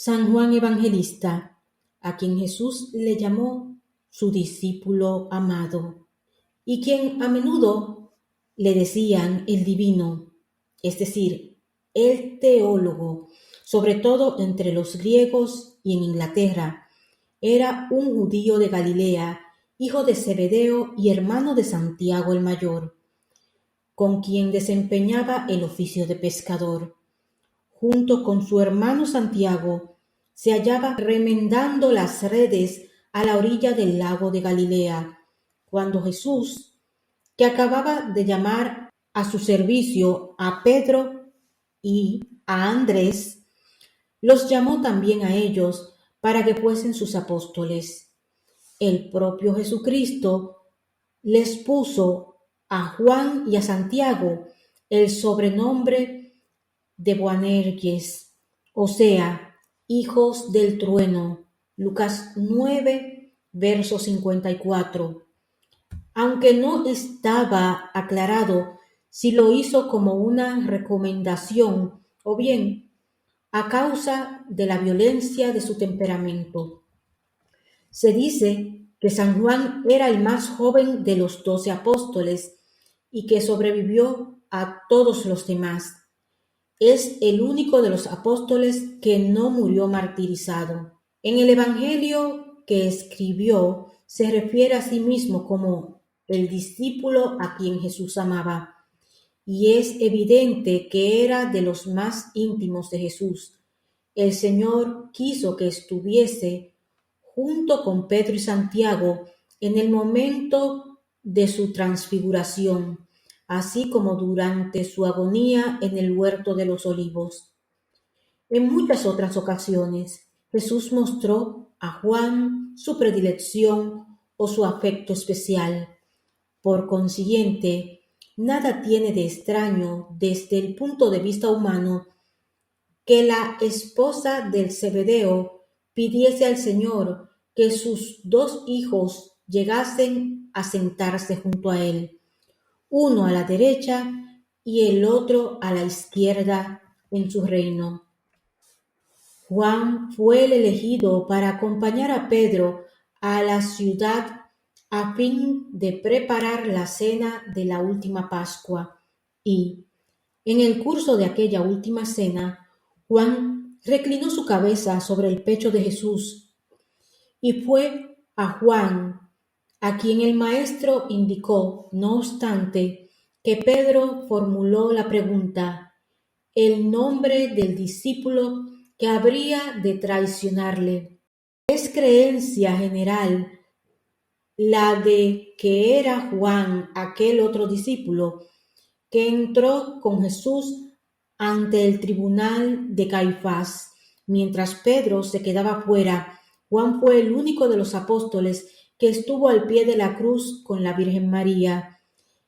San Juan Evangelista, a quien Jesús le llamó su discípulo amado, y quien a menudo le decían el divino, es decir, el teólogo, sobre todo entre los griegos y en Inglaterra. Era un judío de Galilea, hijo de Zebedeo y hermano de Santiago el Mayor, con quien desempeñaba el oficio de pescador. Junto con su hermano Santiago, se hallaba remendando las redes a la orilla del lago de Galilea, cuando Jesús, que acababa de llamar a su servicio a Pedro y a Andrés, los llamó también a ellos para que fuesen sus apóstoles. El propio Jesucristo les puso a Juan y a Santiago el sobrenombre de Boanerges, o sea, hijos del trueno. Lucas 9, verso 54. Aunque no estaba aclarado si lo hizo como una recomendación o bien a causa de la violencia de su temperamento. Se dice que San Juan era el más joven de los 12 apóstoles y que sobrevivió a todos los demás. Es el único de los apóstoles que no murió martirizado. En el Evangelio que escribió se refiere a sí mismo como el discípulo a quien Jesús amaba, y es evidente que era de los más íntimos de Jesús. El Señor quiso que estuviese junto con Pedro y Santiago en el momento de su transfiguración, así como durante su agonía en el huerto de los olivos. En muchas otras ocasiones, Jesús mostró a Juan su predilección o su afecto especial. Por consiguiente, nada tiene de extraño desde el punto de vista humano que la esposa del Zebedeo pidiese al Señor que sus dos hijos llegasen a sentarse junto a él, uno a la derecha y el otro a la izquierda en su reino. Juan fue el elegido para acompañar a Pedro a la ciudad a fin de preparar la cena de la última Pascua, y, en el curso de aquella última cena, Juan reclinó su cabeza sobre el pecho de Jesús, y fue a Juan a quien el maestro indicó, no obstante, que Pedro formuló la pregunta, el nombre del discípulo que habría de traicionarle. Es creencia general la de que era Juan aquel otro discípulo que entró con Jesús ante el tribunal de Caifás. Mientras Pedro se quedaba fuera, Juan fue el único de los apóstoles que estuvo al pie de la cruz con la Virgen María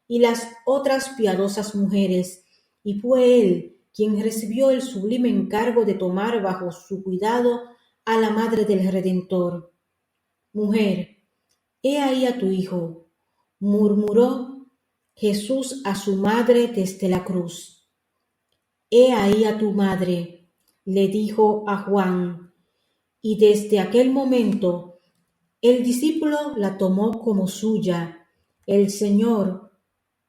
y las otras piadosas mujeres, y fue él quien recibió el sublime encargo de tomar bajo su cuidado a la Madre del Redentor. Mujer, he ahí a tu hijo, murmuró Jesús a su madre desde la cruz. He ahí a tu madre, le dijo a Juan, y desde aquel momento el discípulo la tomó como suya. El Señor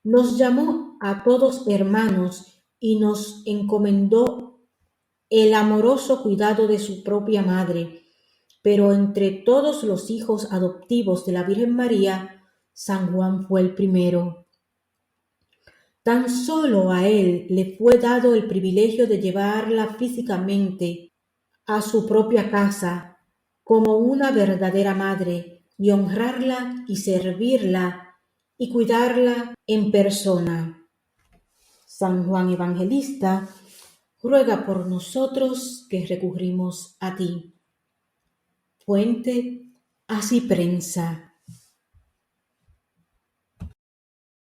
nos llamó a todos hermanos y nos encomendó el amoroso cuidado de su propia madre. Pero entre todos los hijos adoptivos de la Virgen María, San Juan fue el primero. Tan solo a él le fue dado el privilegio de llevarla físicamente a su propia casa como una verdadera madre y honrarla y servirla y cuidarla en persona. San Juan Evangelista, ruega por nosotros que recurrimos a ti. Fuente Así Prensa.